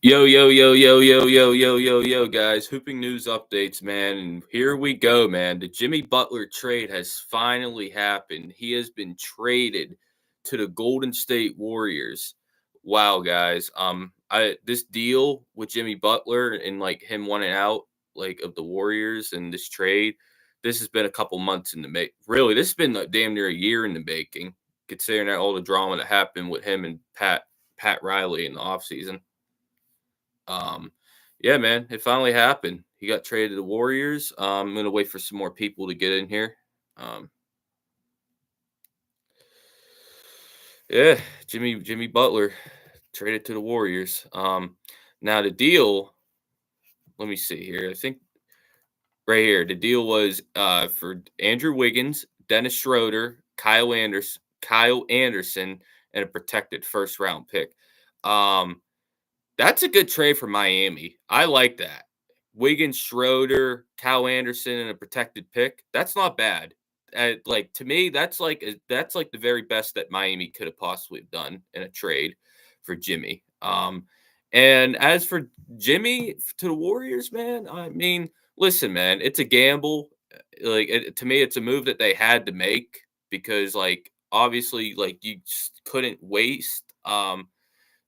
Yo, yo, yo, yo, yo, yo, yo, yo, yo, guys. Hooping news updates, man. And here we go, man. The Jimmy Butler trade has finally happened. He has been traded to the Golden State Warriors. Wow, guys. I this deal with Jimmy Butler and like him wanting out like of the Warriors and this trade, this has been a couple months in the make. Really, this has been damn near a year in the making, considering that all the drama that happened with him and Pat Riley in the offseason. Um, yeah, man, it finally happened. He got traded to the Warriors. I'm gonna wait for some more people to get in here. Um, yeah, Jimmy Butler traded to the Warriors. Now the deal. Let me see here. I think right here the deal was for Andrew Wiggins, Dennis Schroeder, Kyle Anderson, and a protected first round pick. Um, That's a good trade for Miami. I like that. Wiggins, Schroeder, Cal Anderson, and a protected pick. That's not bad. Like to me, that's like the very best that Miami could have possibly done in a trade for Jimmy. And as for Jimmy to the Warriors, man, I mean, listen, man, it's a gamble. To me, it's a move that they had to make because, like, obviously, like you just couldn't waste.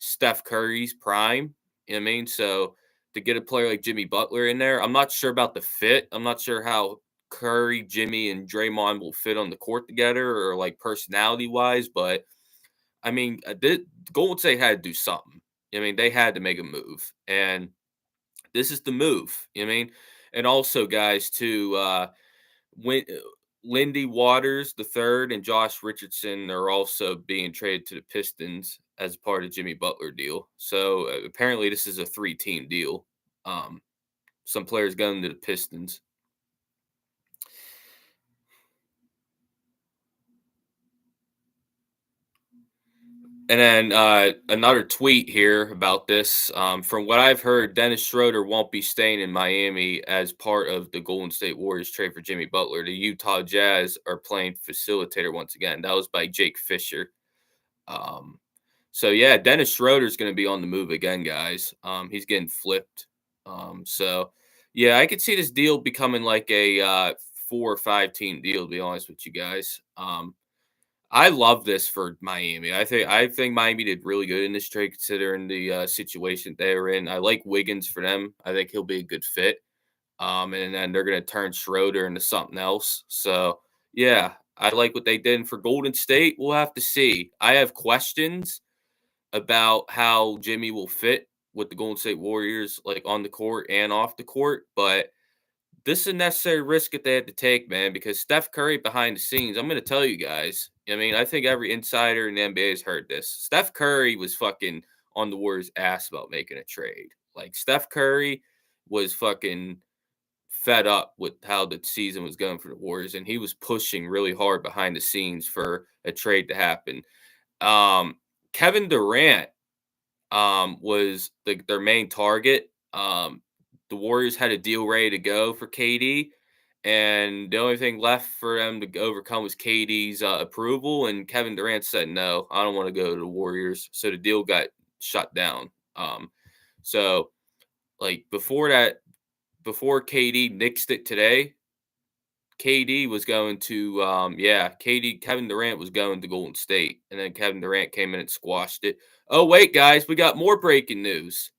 Steph Curry's prime. You know what I mean? So to get a player like Jimmy Butler in there, I'm not sure about the fit. I'm not sure how Curry, Jimmy, and Draymond will fit on the court together or like personality wise, but I mean, Golden State had to do something. I mean, they had to make a move, and this is the move. You know what I mean? And also, guys, to Win Lindy Waters the third and Josh Richardson are also being traded to the Pistons as part of Jimmy Butler deal. So apparently, this is a three-team deal. Um, some players going to the Pistons. And then another tweet here about this. From what I've heard, Dennis Schroeder won't be staying in Miami as part of the Golden State Warriors trade for Jimmy Butler. The Utah Jazz are playing facilitator once again. That was by Jake Fisher. Um, so yeah, Dennis Schroeder's going to be on the move again, guys. He's getting flipped. So yeah, I could see this deal becoming like a 4 or 5 team deal. To be honest with you guys, I love this for Miami. I think Miami did really good in this trade considering the situation they were in. I like Wiggins for them. I think he'll be a good fit. And then they're going to turn Schroeder into something else. So yeah, I like what they did. And for Golden State, we'll have to see. I have questions about how Jimmy will fit with the Golden State Warriors, like on the court and off the court. But this is a necessary risk that they had to take, man, because Steph Curry behind the scenes, I'm going to tell you guys. I mean, I think every insider in the NBA has heard this. Steph Curry was fucking on the Warriors' ass about making a trade. Like, Steph Curry was fucking fed up with how the season was going for the Warriors, and he was pushing really hard behind the scenes for a trade to happen. Um, Kevin Durant was their main target. The Warriors had a deal ready to go for KD, and the only thing left for them to overcome was KD's approval. And Kevin Durant said, "No, I don't want to go to the Warriors." So the deal got shut down. So like before that, before KD nixed it today, KD was going to Kevin Durant was going to Golden State, and then Kevin Durant came in and squashed it. Oh wait, guys, we got more breaking news.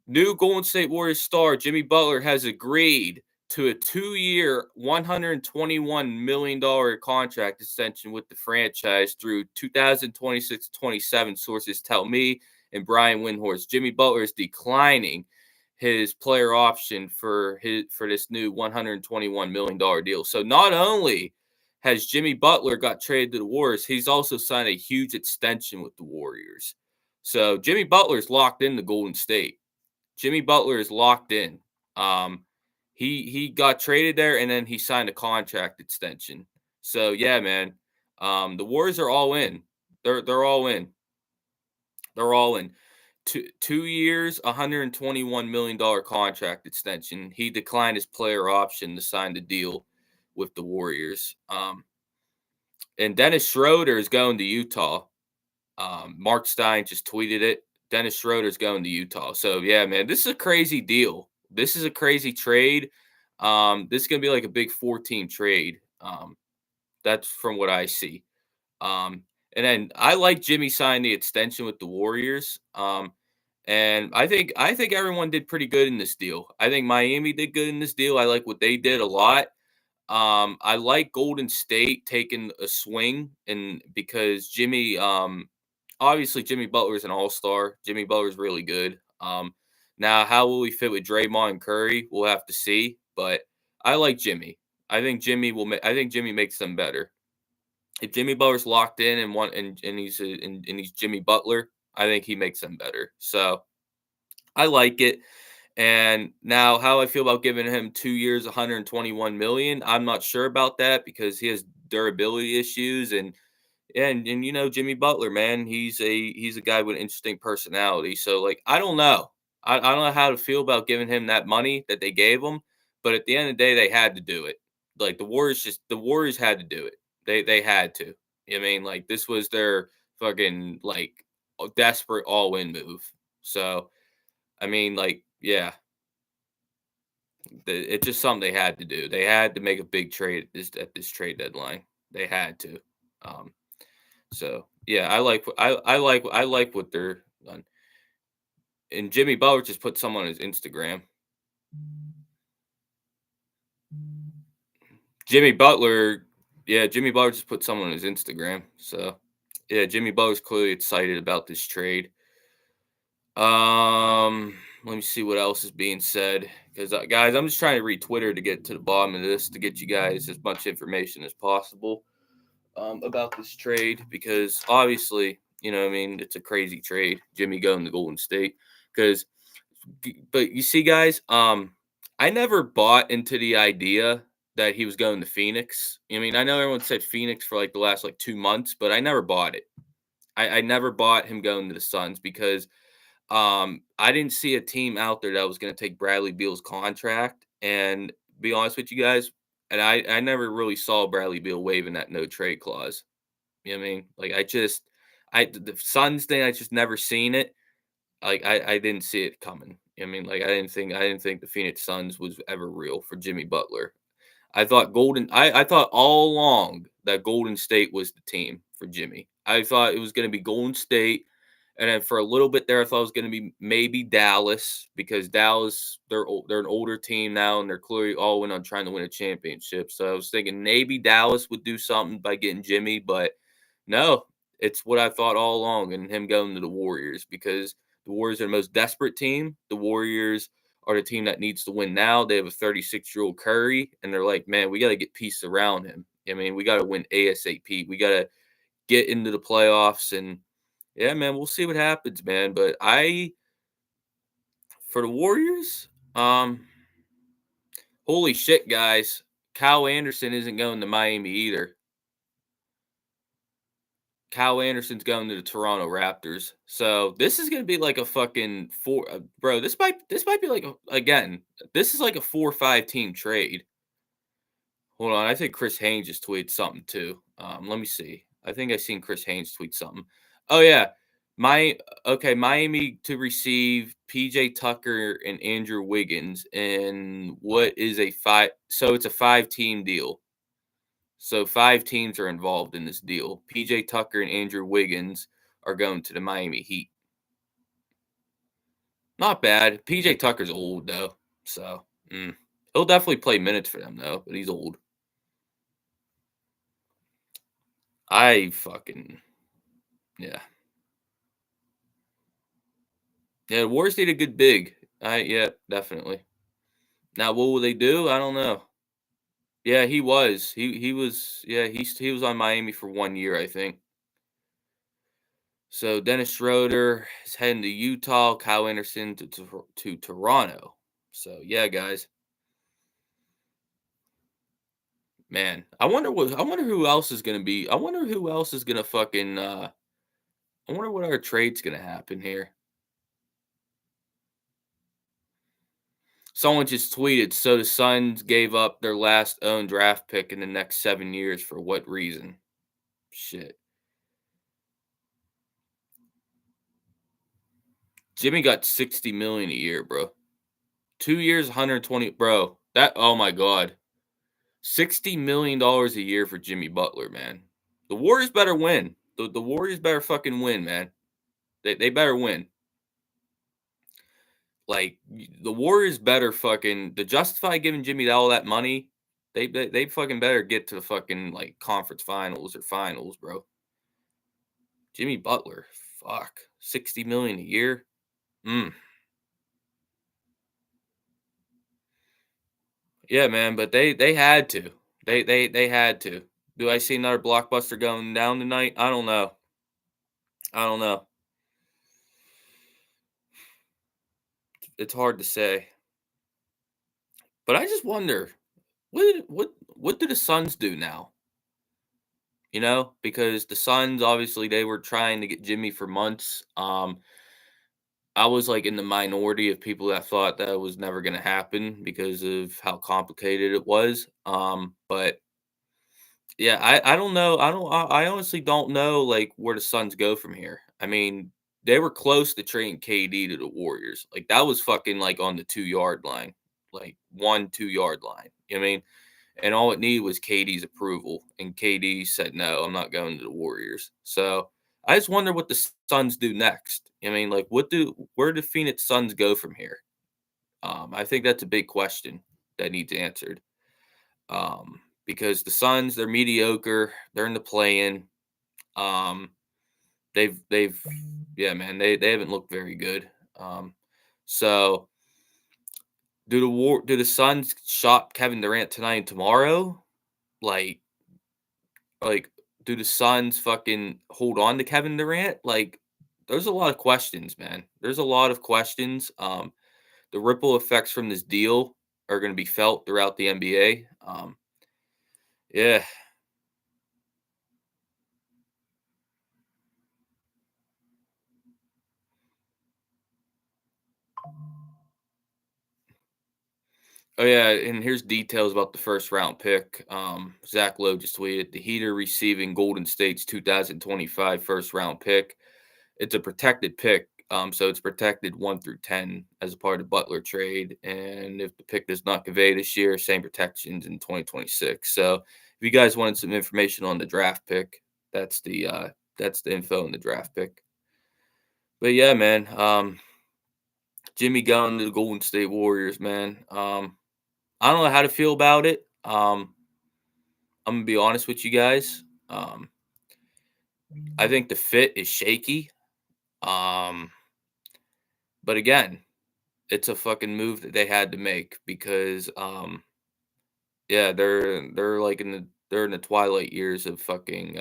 New Golden State Warriors star Jimmy Butler has agreed to a 2-year, $121 million contract extension with the franchise through 2026-27. Sources tell me and Brian Windhorst. Jimmy Butler is declining his player option for this new $121 million deal. So not only has Jimmy Butler got traded to the Warriors, he's also signed a huge extension with the Warriors. So Jimmy Butler's locked in the Golden State. Jimmy Butler is locked in. Um, he got traded there and then he signed a contract extension. So yeah, man. The Warriors are all in. They're all in. They're all in. 2 years, $121 million contract extension. He declined his player option to sign the deal with the Warriors. And Dennis Schroeder is going to Utah. Mark Stein just tweeted it. Dennis Schroeder's going to Utah. So yeah, man, this is a crazy deal. This is a crazy trade. This is gonna be like a big 14 trade. That's from what I see. Um, and then I like Jimmy signed the extension with the Warriors. And I think everyone did pretty good in this deal. I think Miami did good in this deal. I like what they did a lot. I like Golden State taking a swing, and because obviously Jimmy Butler is an all-star. Jimmy Butler's really good. Now how will he fit with Draymond and Curry? We'll have to see. But I like Jimmy. I think Jimmy makes them better. If Jimmy Butler's locked in and he's Jimmy Butler, I think he makes them better. So I like it. And now, how I feel about giving him 2 years, 121 million, I'm not sure about that because he has durability issues, and Jimmy Butler, man, he's a guy with an interesting personality. So like, I don't know, I don't know how to feel about giving him that money that they gave him, but at the end of the day, they had to do it. Like the Warriors had to do it. They had to. I mean, like this was their fucking like desperate all in move. So I mean, like, yeah, it's just something they had to do. They had to make a big trade at this trade deadline. They had to. Um, so yeah, I like what they're done. And Jimmy Butler just put some on his Instagram. Jimmy Butler, yeah, Jimmy Butler just put some on his Instagram. So yeah, Jimmy Butler's clearly excited about this trade. Let me see what else is being said. Because guys, I'm just trying to read Twitter to get to the bottom of this to get you guys as much information as possible about this trade. Because obviously, I mean, it's a crazy trade. Jimmy going to Golden State. Because, but you see, guys, I never bought into the idea that he was going to Phoenix. I mean, I know everyone said Phoenix for like the last like 2 months, but I never bought it. I never bought him going to the Suns because I didn't see a team out there that was going to take Bradley Beal's contract. And be honest with you guys, and I never really saw Bradley Beal waiving that no trade clause. You know what I mean? Like the Suns thing, I just never seen it. Like I didn't see it coming. I mean, like I didn't think the Phoenix Suns was ever real for Jimmy Butler. I thought all along that Golden State was the team for Jimmy. I thought it was going to be Golden State, and then for a little bit there, I thought it was going to be maybe Dallas because Dallas they're an older team now, and they're clearly all in on trying to win a championship. So I was thinking maybe Dallas would do something by getting Jimmy, but no, it's what I thought all along, and him going to the Warriors because the Warriors are the most desperate team. The Warriors are the team that needs to win now. They have a 36-year-old Curry, and they're like, man, we got to get pieces around him. I mean, we got to win ASAP. We got to get into the playoffs, and yeah, man, we'll see what happens, man. But for the Warriors, holy shit, guys, Kyle Anderson isn't going to Miami either. Kyle Anderson's going to the Toronto Raptors. So this is gonna be like a fucking bro. This might be like again. This is like a 4 or 5 team trade. Hold on, I think Chris Haynes just tweeted something too. Let me see. I think I seen Chris Haynes tweet something. Oh yeah, my okay. Miami to receive PJ Tucker and Andrew Wiggins, and what is a five? So it's a 5 team deal. So 5 teams are involved in this deal. PJ Tucker and Andrew Wiggins are going to the Miami Heat. Not bad. PJ Tucker's old though, so he'll definitely play minutes for them though. But he's old. I fucking yeah. Yeah, the Warriors need a good big. Yeah, definitely. Now what will they do? I don't know. Yeah, he was. He was. Yeah, he was on Miami for 1 year, I think. So Dennis Schroeder is heading to Utah. Kyle Anderson to Toronto. So yeah, guys, man, I wonder who else is gonna be. I wonder who else is gonna fucking. I wonder what our trade's gonna happen here. Someone just tweeted. So the Suns gave up their last owned draft pick in the next 7 years for what reason? Shit. Jimmy got 60 million a year, bro. 2 years, 120, bro. That oh my god, $60 million a year for Jimmy Butler, man. The Warriors better win. The Warriors better fucking win, man. They better win. Like the Warriors better fucking to justify giving Jimmy all that money. They fucking better get to the fucking like conference finals or finals, bro. Jimmy Butler, fuck, 60 million a year. Mm. Yeah, man, but they had to. They had to. Do I see another blockbuster going down tonight? I don't know. I don't know. It's hard to say. But I just wonder what do the Suns do now? You know, because the Suns obviously they were trying to get Jimmy for months. I was like in the minority of people that thought that was never going to happen because of how complicated it was. But yeah, I don't know. I honestly don't know like where the Suns go from here. I mean, they were close to trading KD to the Warriors. Like that was fucking like on the 2 yard line, like 1 2 yard line. You know what I mean? And all it needed was KD's approval, and KD said, "No, I'm not going to the Warriors." So I just wonder what the Suns do next. I mean, like, where do Phoenix Suns go from here? I think that's a big question that needs answered. Because the Suns, they're mediocre. They're in the play-in. Um, they've yeah, man, they haven't looked very good. So do the Suns shop Kevin Durant tonight and tomorrow? Like Like, do the Suns fucking hold on to Kevin Durant? Like, there's a lot of questions, man. There's a lot of questions. The ripple effects from this deal are going to be felt throughout the NBA. Yeah. Oh yeah, and here's details about the first round pick. Zach Lowe just tweeted the Heat are receiving Golden State's 2025 first round pick. It's a protected pick, so it's protected 1 through 10 as a part of the Butler trade, and if the pick does not convey this year, same protections in 2026. So, if you guys wanted some information on the draft pick, that's the info in the draft pick. But yeah, man, Jimmy going to the Golden State Warriors, man. I don't know how to feel about it. I'm gonna be honest with you guys. I think the fit is shaky. Um, but again, it's a fucking move that they had to make because, yeah, they're like they're in the twilight years of fucking,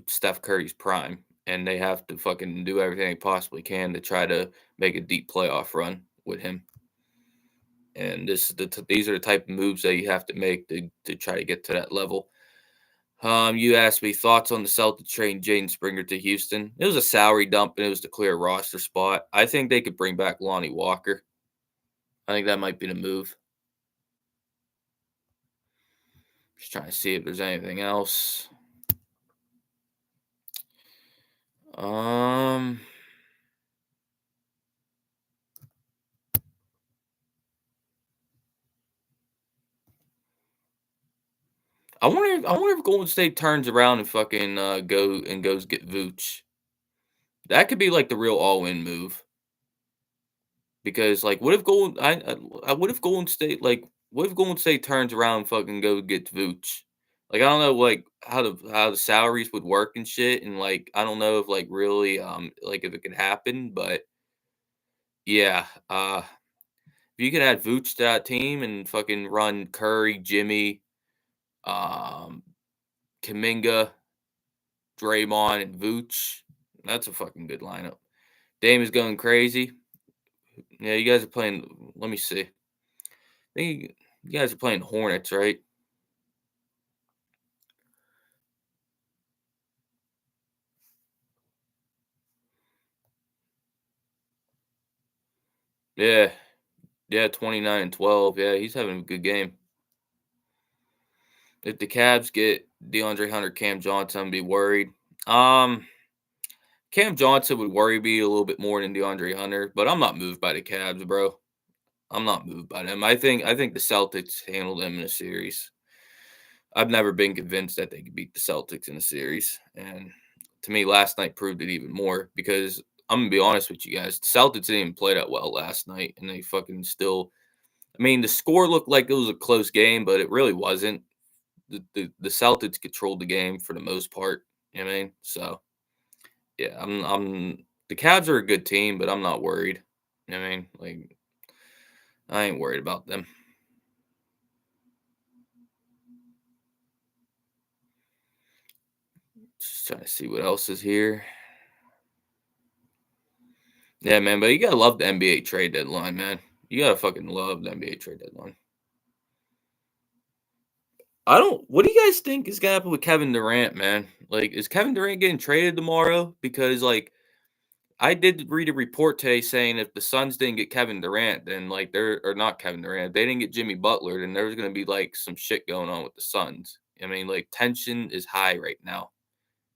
Steph Curry's prime, and they have to fucking do everything they possibly can to try to make a deep playoff run with him. And these are the type of moves that you have to make to try to get to that level. You asked me thoughts on the Celtics trading Jaden Springer to Houston. It was a salary dump and it was to clear a roster spot. I think they could bring back Lonnie Walker. I think that might be the move. Just trying to see if there's anything else. Um, I wonder if Golden State turns around and fucking goes get Vooch. That could be like the real all in move because like what if Golden State what if Golden State turns around and fucking go get Vooch? Like I don't know like how the salaries would work and shit, and like I don't know if like really like if it could happen, but yeah, if you could add Vooch to that team and fucking run Curry, Jimmy, um, Kaminga, Draymond, and Vooch, that's a fucking good lineup. Dame is going crazy. Yeah, you guys are playing. Let me see. I think you guys are playing Hornets, right? Yeah, yeah, 29-12. Yeah, he's having a good game. If the Cavs get DeAndre Hunter, Cam Johnson, I'd be worried. Um, Cam Johnson would worry me a little bit more than DeAndre Hunter, but I'm not moved by the Cavs, bro. I'm not moved by them. I think the Celtics handled them in a series. I've never been convinced that they could beat the Celtics in a series, and to me, last night proved it even more because I'm gonna be honest with you guys, the Celtics didn't even play that well last night, and they fucking still. I mean, the score looked like it was a close game, but it really wasn't. The Celtics controlled the game for the most part. You know what I mean? So yeah, I'm the Cavs are a good team, but I'm not worried. You know what I mean? Like I ain't worried about them. Just trying to see what else is here. Yeah, man, but you gotta love the NBA trade deadline, man. You gotta fucking love the NBA trade deadline. I don't. What do you guys think is gonna happen with Kevin Durant, man? Like, is Kevin Durant getting traded tomorrow? Because like I did read a report today saying if the Suns didn't get Kevin Durant, then like they're or not Kevin Durant, if they didn't get Jimmy Butler, then there's gonna be like some shit going on with the Suns. I mean, like tension is high right now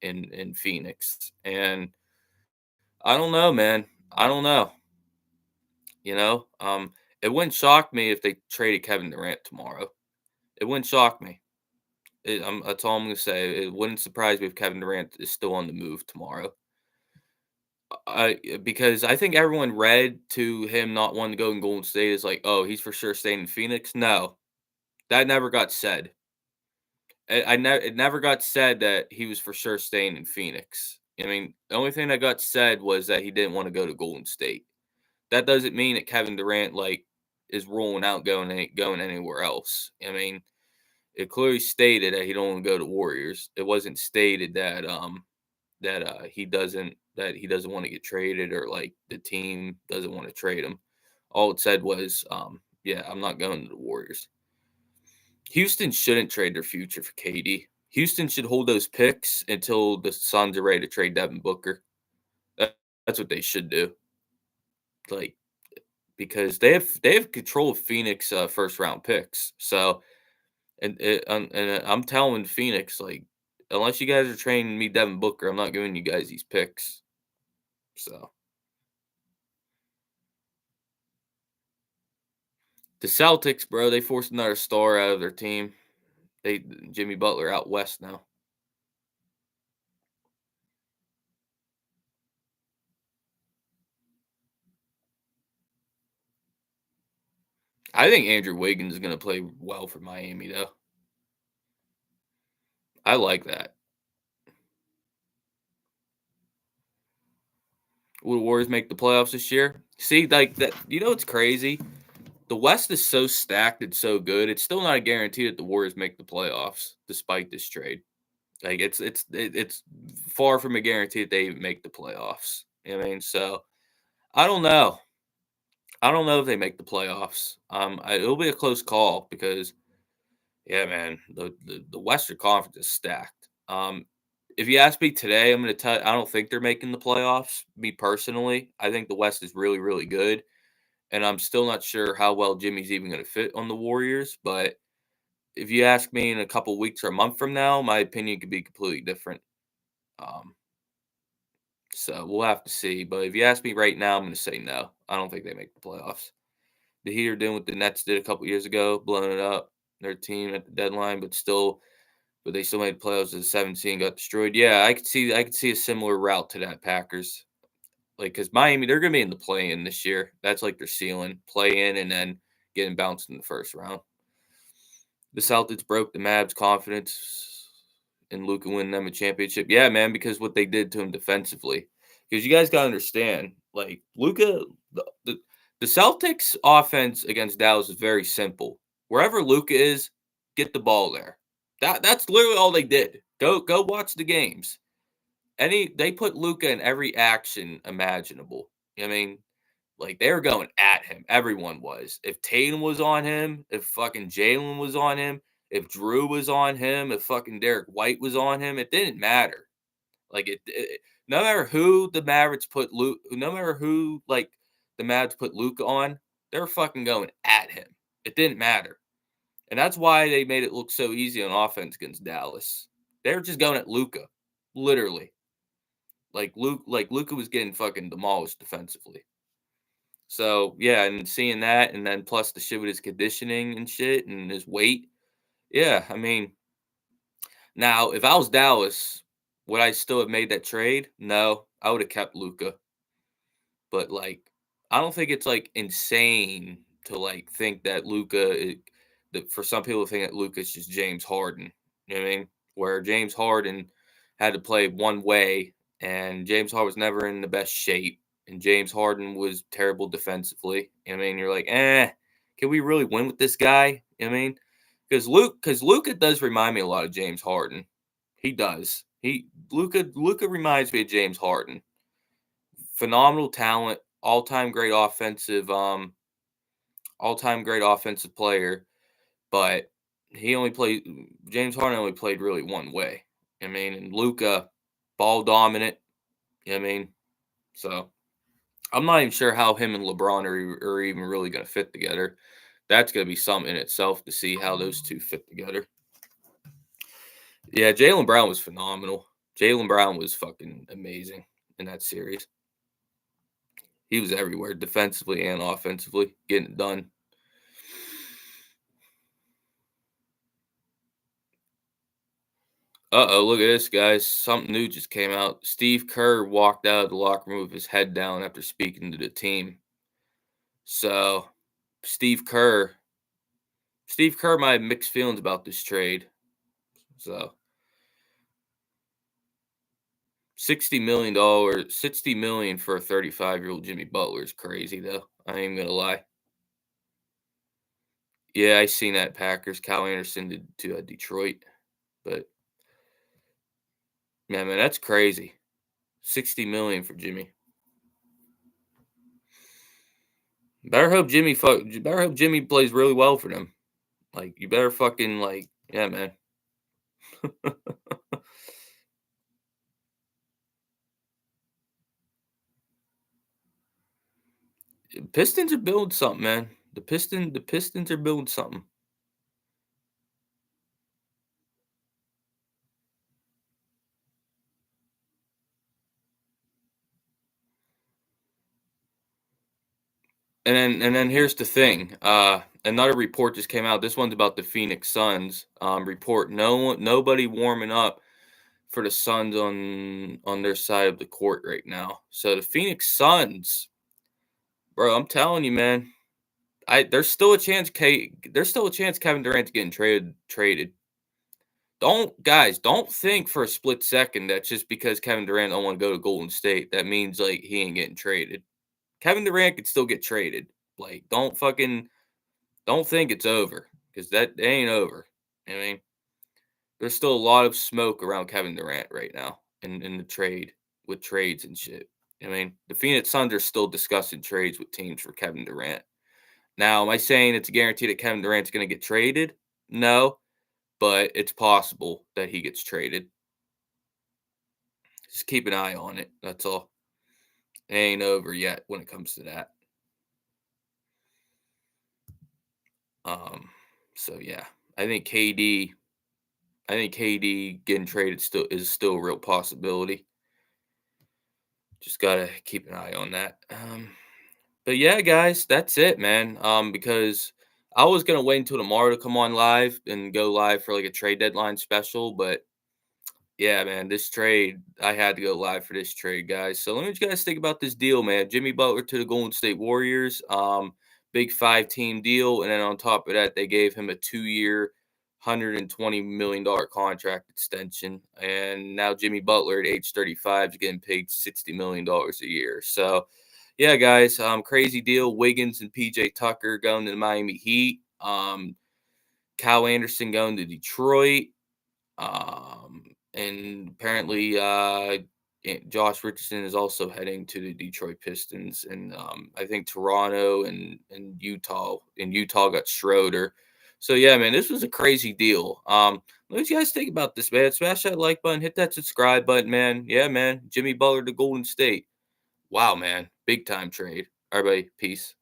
in Phoenix, and I don't know, man. I don't know. You know, it wouldn't shock me if they traded Kevin Durant tomorrow. It wouldn't shock me. That's all I'm gonna say. It wouldn't surprise me if Kevin Durant is still on the move tomorrow. Because I think everyone read to him not wanting to go in Golden State is like, oh, he's for sure staying in Phoenix. No, that never got said. It never got said that he was for sure staying in Phoenix. I mean, the only thing that got said was that he didn't want to go to Golden State. That doesn't mean that Kevin Durant like is rolling out going anywhere else. I mean, it clearly stated that he don't want to go to Warriors. It wasn't stated that he doesn't want to get traded or like the team doesn't want to trade him. All it said was, yeah, I'm not going to the Warriors. Houston shouldn't trade their future for KD. Houston should hold those picks until the Suns are ready to trade Devin Booker. That's what they should do. Like because they have control of Phoenix first round picks. So and I'm telling Phoenix like unless you guys are trading me Devin Booker, I'm not giving you guys these picks. So the Celtics, bro, they forced another star out of their team. They Jimmy Butler out west now. I think Andrew Wiggins is gonna play well for Miami though. I like that. Will the Warriors make the playoffs this year? See, like that, you know what's crazy? The West is so stacked and so good. It's still not a guarantee that the Warriors make the playoffs, despite this trade. Like it's far from a guarantee that they make the playoffs. You know what I mean, so I don't know. I don't know if they make the playoffs. It'll be a close call because yeah, man, the Western Conference is stacked. If you ask me today, I'm going to tell. I don't think they're making the playoffs. Me personally, I think the West is really, really good, and I'm still not sure how well Jimmy's even going to fit on the Warriors. But if you ask me in a couple weeks or a month from now, my opinion could be completely different. Um, so we'll have to see. But if you ask me right now, I'm going to say no. I don't think they make the playoffs. The Heat are doing what the Nets did a couple years ago, blowing it up. Their team at the deadline, but they still made the playoffs as a 17, got destroyed. Yeah, I could see a similar route to that Packers. Like because Miami, they're gonna be in the play in this year. That's like their ceiling. Play in and then getting bounced in the first round. The Celtics broke the Mavs' confidence in Luka winning them a championship. Yeah, man, because what they did to him defensively. Because you guys gotta understand, like Luka, the Celtics offense against Dallas is very simple. Wherever Luka is, get the ball there. That's literally all they did. Go watch the games. They put Luka in every action imaginable. I mean, like they were going at him. Everyone was. If Tatum was on him, if fucking Jalen was on him, if Drew was on him, if fucking Derek White was on him, it didn't matter. Like no matter who the Mavericks put Luke, no matter who like the Mavs put Luke on, they were fucking going at him. It didn't matter, and that's why they made it look so easy on offense against Dallas. They were just going at Luca, literally. Like Luca was getting fucking demolished defensively. So yeah, and seeing that, and then plus the shit with his conditioning and shit and his weight. Yeah, I mean, now if I was Dallas, would I still have made that trade? No, I would have kept Luca. But, like, I don't think it's, like, insane to, like, think that that for some people to think that Luka's just James Harden, you know what I mean? Where James Harden had to play one way, and James Harden was never in the best shape, and James Harden was terrible defensively, you know what I mean? You're like, can we really win with this guy?" You know what I mean? Because Luka does remind me a lot of James Harden. He does. He Luka reminds me of James Harden. Phenomenal talent, all-time great offensive player, but he only played James Harden only played really one way. I mean, and Luka, ball dominant, you know what I mean? So, I'm not even sure how him and LeBron are even really gonna fit together. That's gonna be something in itself to see how those 2 fit together. Yeah, Jaylen Brown was phenomenal. Jaylen Brown was fucking amazing in that series. He was everywhere defensively and offensively, getting it done. Uh-oh, look at this, guys. Something new just came out. Steve Kerr walked out of the locker room with his head down after speaking to the team. So, Steve Kerr Steve Kerr might have mixed feelings about this trade. So, $60 million, 60 million for a 35-year-old Jimmy Butler is crazy though. I ain't gonna lie. Yeah, I seen that Packers. Cal Anderson did to Detroit. But yeah, man, that's crazy. 60 million for Jimmy. Better hope Jimmy plays really well for them. Like, you better fucking, like, yeah, man. Pistons are building something, man. The Pistons are building something. And then here's the thing. Another report just came out. This one's about the Phoenix Suns. Report nobody warming up for the Suns on their side of the court right now. So the Phoenix Suns, bro, I'm telling you, man. There's still a chance Kevin Durant's getting traded. Don't think for a split second that just because Kevin Durant don't want to go to Golden State, that means like he ain't getting traded. Kevin Durant could still get traded. Like, don't think it's over because that ain't over. I mean, there's still a lot of smoke around Kevin Durant right now in the trade with trades and shit. I mean, the Phoenix Suns are still discussing trades with teams for Kevin Durant. Now, am I saying it's a guarantee that Kevin Durant's going to get traded? No, but it's possible that he gets traded. Just keep an eye on it. That's all. It ain't over yet when it comes to that. Um, so yeah, I think KD, I think KD getting traded still a real possibility. Just gotta keep an eye on that. But yeah, guys, that's it, man. Because I was gonna wait until tomorrow to come on live and go live for like a trade deadline special, but yeah, man, this trade, I had to go live for this trade, guys. So let me you guys think about this deal, man. Jimmy Butler to the Golden State Warriors, big 5-team deal, and then on top of that, they gave him a 2-year, $120 million contract extension, and now Jimmy Butler at age 35 is getting paid $60 million a year. So, yeah, guys, crazy deal. Wiggins and PJ Tucker going to the Miami Heat. Kyle Anderson going to Detroit. And apparently, Josh Richardson is also heading to the Detroit Pistons, and I think Toronto and Utah got Schroeder. So yeah, man, this was a crazy deal. What do you guys think about this, man? Smash that like button, hit that subscribe button, man. Yeah, man. Jimmy Butler to Golden State. Wow, man, big time trade. Everybody, peace.